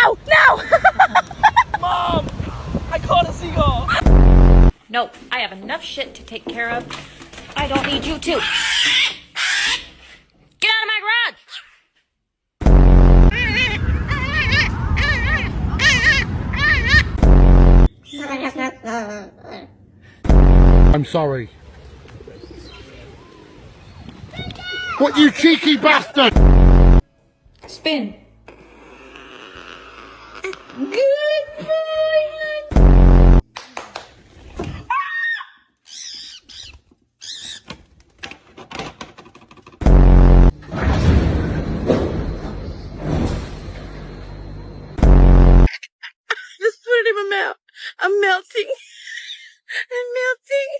No! No! Mom! I caught a seagull! No, I have enough shit to take care of. I don't need you to. Get out of my garage! I'm sorry. What, you cheeky bastard! Spin. Good boy. Just put it in my mouth. I'm melting. I'm melting.